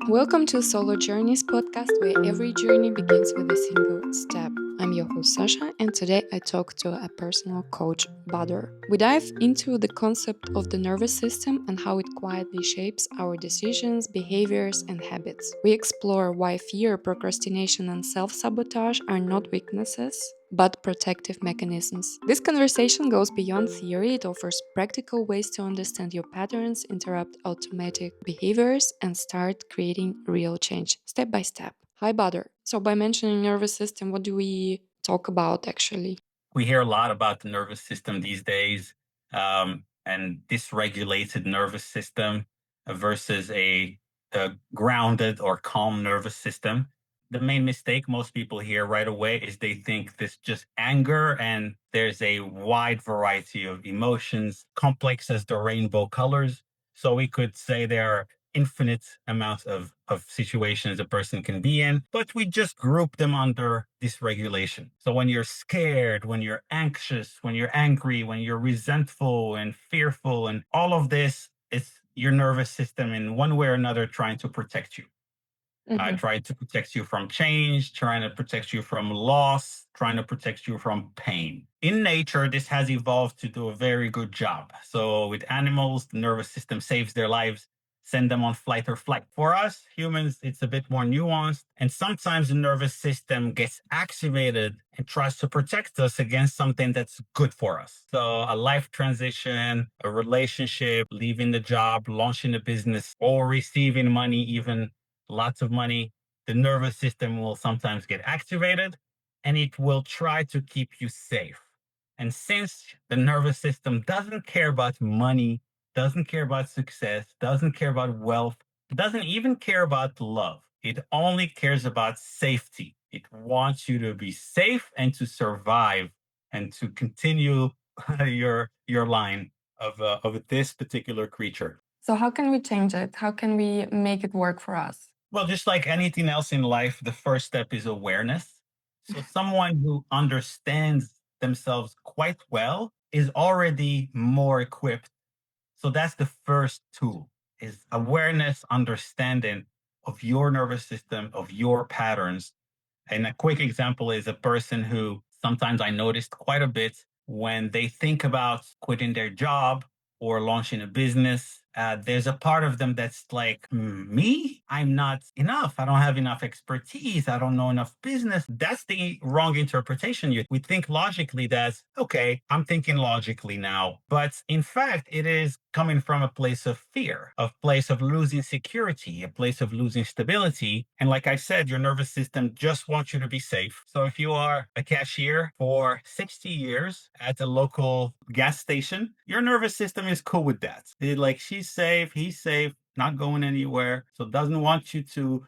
Welcome to Solo Journeys podcast, where every journey begins with a single step. I'm your host Sasha, and today I talk to a personal coach, Badr. We dive into the concept of the nervous system and how it quietly shapes our decisions, behaviors, and habits. We explore why fear, procrastination, and self sabotage are not weaknesses, but protective mechanisms. This conversation goes beyond theory, it offers practical ways to understand your patterns, interrupt automatic behaviors, and start creating real change step by step. Hi, Badr. So, by mentioning nervous system, what do we talk about actually? We hear a lot about the nervous system these days, and dysregulated nervous system versus a grounded or calm nervous system. The main mistake most people hear right away is they think this just anger, and there's a wide variety of emotions, complex as the rainbow colors. So we could say there are infinite amounts of situations a person can be in, but we just group them under dysregulation. So when you're scared, when you're anxious, when you're angry, when you're resentful and fearful, and all of this is your nervous system in one way or another trying to protect you. Mhm. Trying to protect you from change, trying to protect you from loss, trying to protect you from pain. In nature, this has evolved to do a very good job. So, with animals, the nervous system saves their lives, send them on flight or flight. For us humans, it's a bit more nuanced. And sometimes the nervous system gets activated and tries to protect us against something that's good for us. So, a life transition, a relationship, leaving the job, launching a business, or receiving money, even lots of money, the nervous system will sometimes get activated and it will try to keep you safe. And since the nervous system doesn't care about money, doesn't care about success, doesn't care about wealth, doesn't even care about love, it only cares about safety. It wants you to be safe and to survive and to continue your line of this particular creature. So, how can we change it? How can we make it work for us? Well, just like anything else in life, the first step is awareness. So, someone who understands themselves quite well is already more equipped. So, that's the first tool is awareness, understanding of your nervous system, of your patterns. And a quick example is a person who sometimes I noticed quite a bit when they think about quitting their job or launching a business. There's a part of them that's like, me? I'm not enough. I don't have enough expertise. I don't know enough business. That's the wrong interpretation. We think logically that, okay, I'm thinking logically now. But in fact, it is coming from a place of fear, a place of losing security, a place of losing stability. And like I said, your nervous system just wants you to be safe. So if you are a cashier for 60 years at a local gas station, your nervous system is cool with that. Like she's safe, he's safe, not going anywhere. So doesn't want you to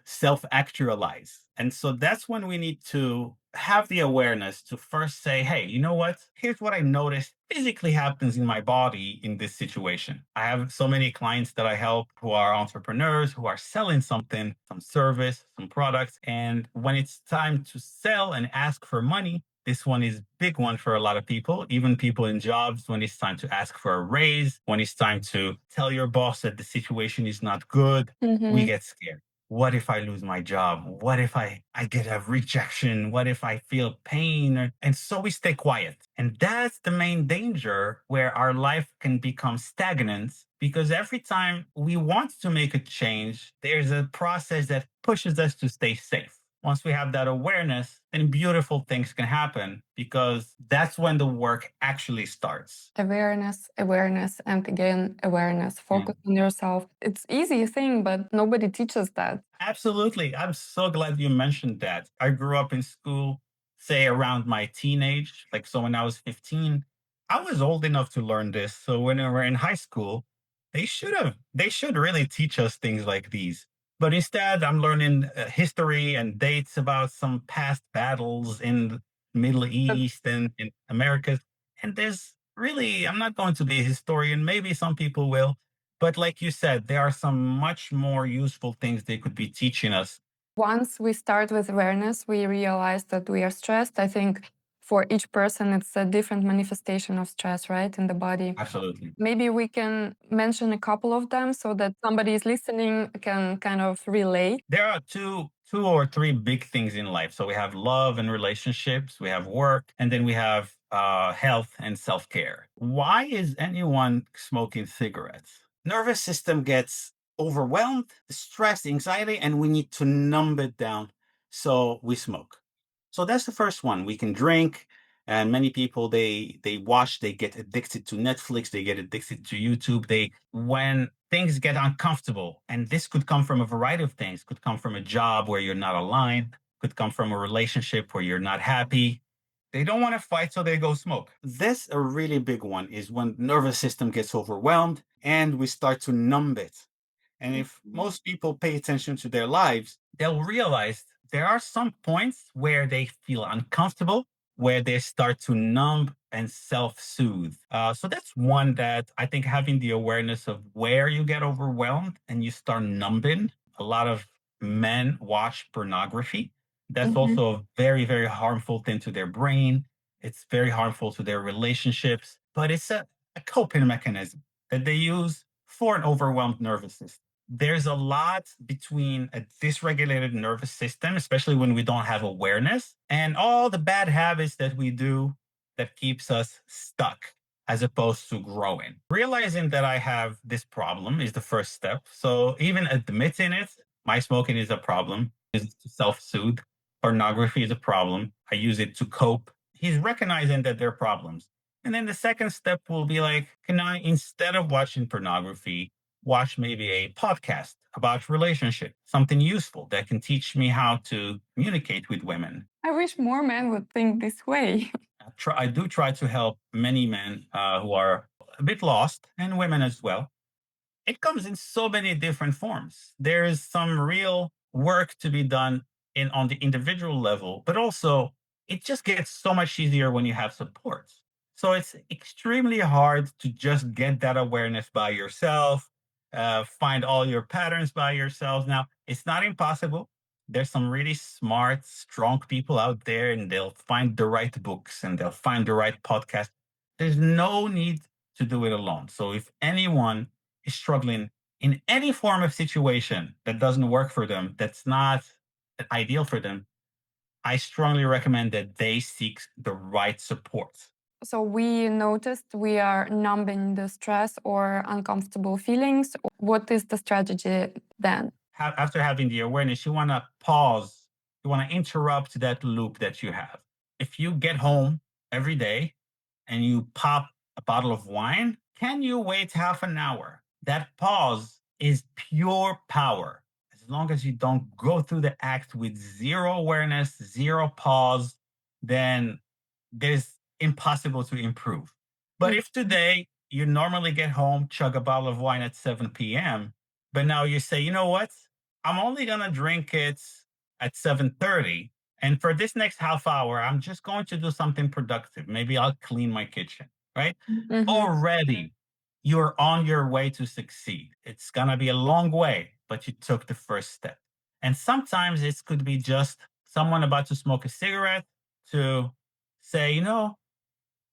self-actualize. And so that's when we need to have the awareness to first say, hey, you know what? Here's what I noticed physically happens in my body in this situation. I have so many clients that I help who are entrepreneurs, who are selling something, some service, some products. And when it's time to sell and ask for money, this one is big one for a lot of people, even people in jobs. When it's time to ask for a raise, when it's time to tell your boss that the situation is not good, we Mhm. get scared. What if I lose my job? What if I get a rejection? What if I feel pain? And so we stay quiet. And that's the main danger where our life can become stagnant because every time we want to make a change, there's a process that pushes us to stay safe. Once we have that awareness, then beautiful things can happen because that's when the work actually starts. Awareness, awareness, and again, awareness. Yeah. Focus on yourself. It's easy thing, but nobody teaches that. Absolutely. I'm so glad you mentioned that. I grew up in school, say around my teenage, like so when I was 15, I was old enough to learn this. So when we were in high school, they should really teach us things like these. But instead, I'm learning history and dates about some past battles in the Middle But East and in Americas. And there's really, I'm not going to be a historian. Maybe some people will, but like you said, there are some much more useful things they could be teaching us. once we start with awareness, we realize that we are stressed. I think for each person, it's a different manifestation of stress, right, in the body. Absolutely. Maybe we can mention a couple of them so that somebody is listening can kind of relate. There are two or three big things in life. So we have love and relationships, we have work, and then we have health and self-care. Why is anyone smoking cigarettes? Nervous system gets overwhelmed, stressed, anxiety, and we need to numb it down. So we smoke. So that's the first one. We can drink, and many people they watch, they get addicted to Netflix, they get addicted to YouTube. They when things get uncomfortable, and this could come from a variety of things, could come from a job where you're not aligned, could come from a relationship where you're not happy. They don't want to fight, so they go smoke. This a really big one is when nervous system gets overwhelmed and we start to numb it. And if most people pay attention to their lives, they'll realize there are some points where they feel uncomfortable, where they start to numb and self soothe. So that's one that I think having the awareness of where you get overwhelmed and you start numbing. A lot of men watch pornography. That's also a very, very harmful thing to their brain. It's very harmful to their relationships, but it's a coping mechanism that they use for an overwhelmed nervous system. There's a lot between a dysregulated nervous system, especially when we don't have awareness, and all the bad habits that we do that keeps us stuck as opposed to growing. Realizing that I have this problem is the first step. So even admitting it, my smoking is a problem, is to self-soothe. Pornography is a problem. I use it to cope. He's recognizing that there are problems. And then the second step will be like, can I, instead of watching pornography, watch maybe a podcast about relationship, something useful that can teach me how to communicate with women. I wish more men would think this way. I do try to help many men who are a bit lost, and women as well. It comes in so many different forms. There is some real work to be done on the individual level, but also it just gets so much easier when you have support. So it's extremely hard to just get that awareness by yourself, find all your patterns by yourself. Now, it's not impossible. There's some really smart, strong people out there, and they'll find the right books and they'll find the right podcast. There's no need to do it alone. So if anyone is struggling in any form of situation that doesn't work for them, that's not ideal for them, I strongly recommend that they seek the right support. So we noticed we are numbing the stress or uncomfortable feelings. What is the strategy then? After having the awareness, you want to pause, you want to interrupt that loop that you have. If you get home every day and you pop a bottle of wine, can you wait half an hour? That pause is pure power. As long as you don't go through the act with zero awareness, zero pause, then there's impossible to improve. But if today you normally get home, chug a bottle of wine at 7 p.m., but now you say, you know what? I'm only gonna drink it at 7:30. And for this next half hour, I'm just going to do something productive. Maybe I'll clean my kitchen, right? Already you're on your way to succeed. It's gonna be a long way, but you took the first step. And sometimes it could be just someone about to smoke a cigarette to say,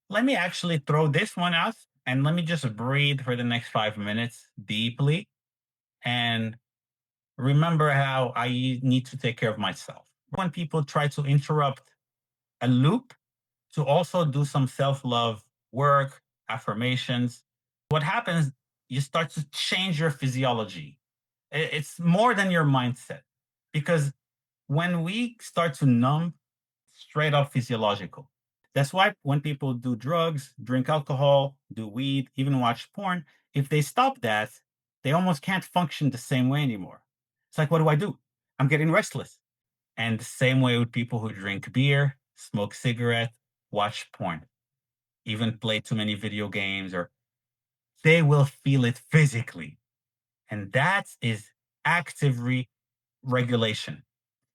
let me actually throw this one out and let me just breathe for the next 5 minutes deeply and remember how I need to take care of myself. When people try to interrupt a loop, to also do some self love work, affirmations, what happens, you start to change your physiology. It's more than your mindset because when we start to numb, straight up physiological. That's why when people do drugs, drink alcohol, do weed, even watch porn, if they stop that, they almost can't function the same way anymore. It's like, what do I do? I'm getting restless. And the same way with people who drink beer, smoke cigarette, watch porn, even play too many video games, or they will feel it physically. And that is active regulation.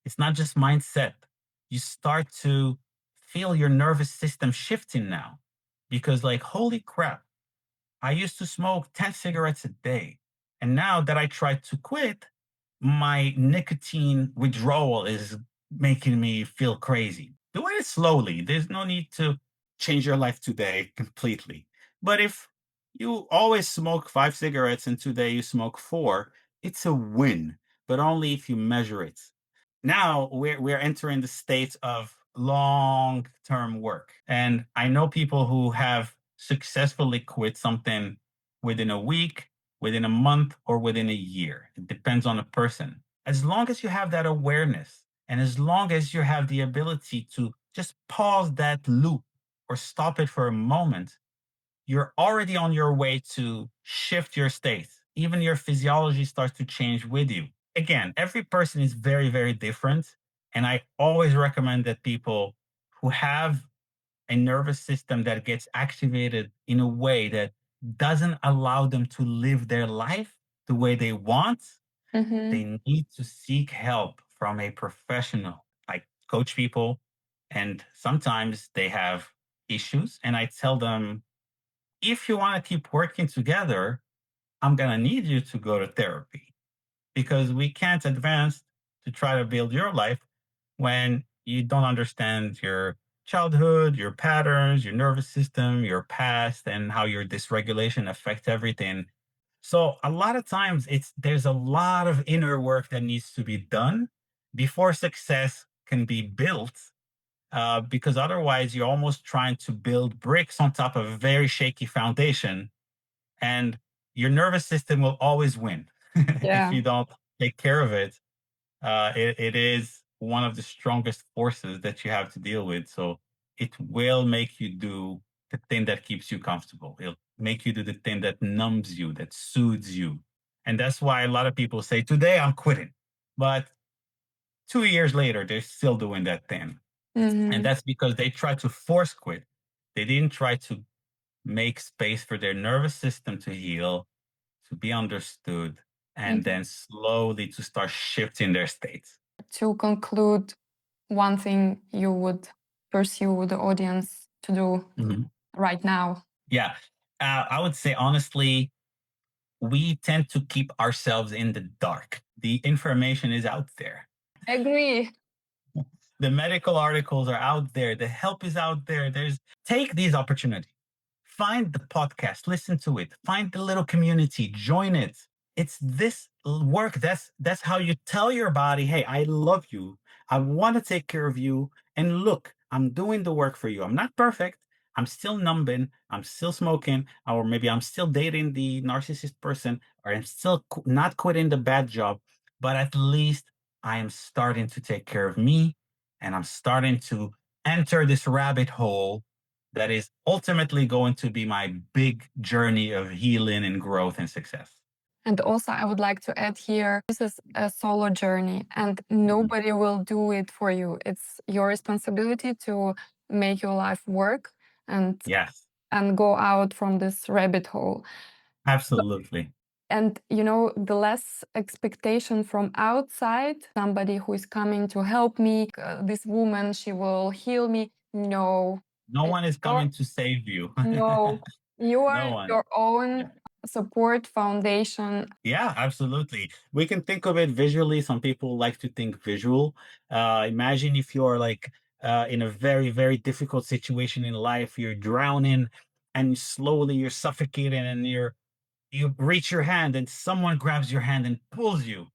It's not just mindset. You start to feel your nervous system shifting now because, like, holy crap, I used to smoke 10 cigarettes a day. And now that I tried to quit, my nicotine withdrawal is making me feel crazy. doing it slowly. There's no need to change your life today completely. But if you always smoke 5 cigarettes and today you smoke four, it's a win, but only if you measure it. Now we're entering the state of long term work. And I know people who have successfully quit something within a week, within a month, or within a year. It depends on the person. As long as you have that awareness, and as long as you have the ability to just pause that loop or stop it for a moment, you're already on your way to shift your state. Even your physiology starts to change with you. Again, every person is very, very different. And I always recommend that people who have a nervous system that gets activated in a way that doesn't allow them to live their life the way they want, Mm-hmm. they need to seek help from a professional, like coach people. And sometimes they have issues. And I tell them, if you want to keep working together, I'm going to need you to go to therapy because we can't advance to try to build your life when you don't understand your childhood, your patterns, your nervous system, your past, and how your dysregulation affects everything. So a lot of times there's a lot of inner work that needs to be done before success can be built. Because otherwise, you're almost trying to build bricks on top of a very shaky foundation, and your nervous system will always win if Yeah. you don't take care of it. It is one of the strongest forces that you have to deal with. So it will make you do the thing that keeps you comfortable. It'll make you do the thing that numbs you, that soothes you. And that's why a lot of people say, today I'm quitting. But 2 years later, they're still doing that thing. And Mm-hmm. that's because they tried to force quit. They didn't try to make space for their nervous system to heal, to be understood, and Mm-hmm. then slowly to start shifting their states. To conclude, one thing you would pursue the audience to do Mhm. right now. Yeah. I would say, honestly, we tend to keep ourselves in the dark. The information is out there. Agree. The medical articles are out there. The help is out there. Take these opportunities. Find the podcast, listen to it. Find the little community, join it. It's this work. That's how you tell your body, hey, I love you. I want to take care of you. And look, I'm doing the work for you. I'm not perfect. I'm still numbing. I'm still smoking, or maybe I'm still dating the narcissist person, or I'm still not quitting the bad job. But at least I am starting to take care of me, and I'm starting to enter this rabbit hole that is ultimately going to be my big journey of healing and growth and success. And also, I would like to add here this is a solo journey, and Mhm. nobody will do it for you. It's your responsibility to make your life work and Yes, go out from this rabbit hole. absolutely. And the less expectation from outside, somebody who is coming to help me, this woman, she will heal me. No, No it's one is your coming to save you. no, you No are one. your own Yeah. support foundation. Yeah, absolutely. We can think of it visually. Some people like to think visual. Imagine if you're like in a very, very difficult situation in life, you're drowning and slowly you're suffocating and you reach your hand and someone grabs your hand and pulls you.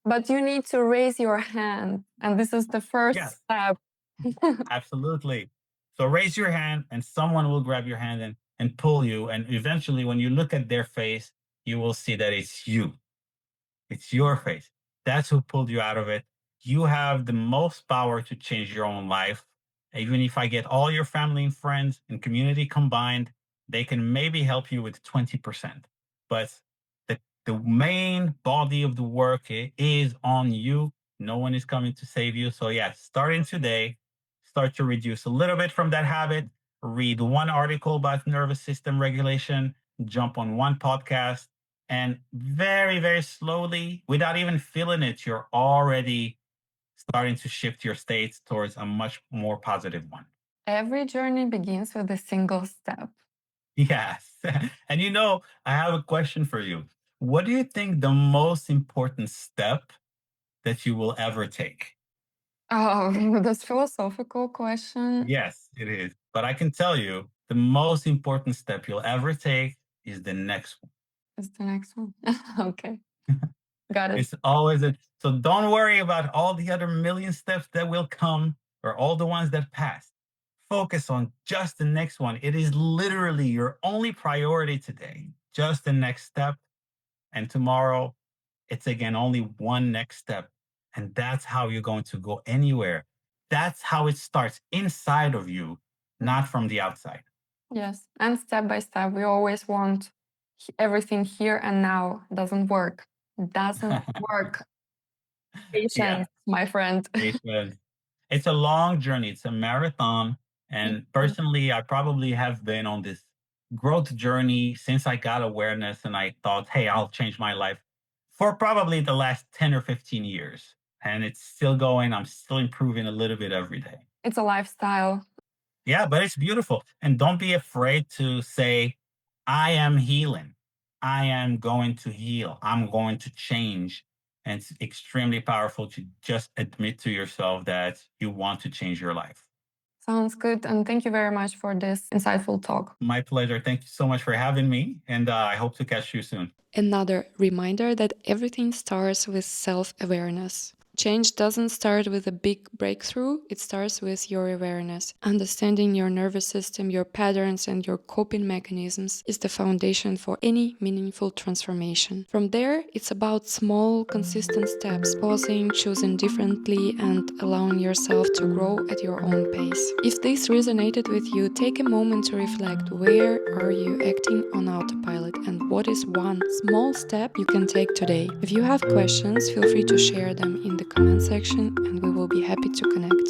But you need to raise your hand, and this is the first Yes, step. absolutely. So raise your hand and someone will grab your hand and pull you. And eventually, when you look at their face, you will see that it's you. It's your face. That's who pulled you out of it. You have the most power to change your own life. Even if I get all your family and friends and community combined, they can maybe help you with 20%. But the main body of the work is on you. No one is coming to save you. So, yeah, starting today, start to reduce a little bit from that habit. Read one article about nervous system regulation, jump on one podcast, and very, very slowly, without even feeling it, you're already starting to shift your states towards a much more positive one. Every journey begins with a single step. Yes. And I have a question for you. What do you think the most important step that you will ever take? Oh, this philosophical question Yes, it is. But I can tell you the most important step you'll ever take is the next one. is the next one. Okay, got it. It's always a so don't worry about all the other million steps that will come or all the ones that pass. Focus on just the next one. It is literally your only priority today. Just the next step. And tomorrow, it's again only one next step. And that's how you're going to go anywhere. That's how it starts inside of you, not from the outside. Yes, and step by step, we always want everything here and now. Doesn't work. Doesn't work. Yeah. Patience, my friend. Patience. It's a long journey. It's a marathon. And Mhm. personally, I probably have been on this growth journey since I got awareness and I thought, hey, I'll change my life for probably the last 10 or 15 years. And it's still going. I'm still improving a little bit every day. It's a lifestyle. Yeah, but it's beautiful. And don't be afraid to say, I am healing. I am going to heal. I'm going to change. And it's extremely powerful to just admit to yourself that you want to change your life. Sounds good. And thank you very much for this insightful talk. My pleasure. Thank you so much for having me. And I hope to catch you soon. Another reminder that everything starts with self awareness. Change doesn't start with a big breakthrough, it starts with your awareness. Understanding your nervous system, your patterns, and your coping mechanisms is the foundation for any meaningful transformation. From there, it's about small, consistent steps, pausing, choosing differently, and allowing yourself to grow at your own pace. If this resonated with you, take a moment to reflect: where are you acting on autopilot, and what is one small step you can take today? If you have questions, feel free to share them in the comment section, and we will be happy to connect.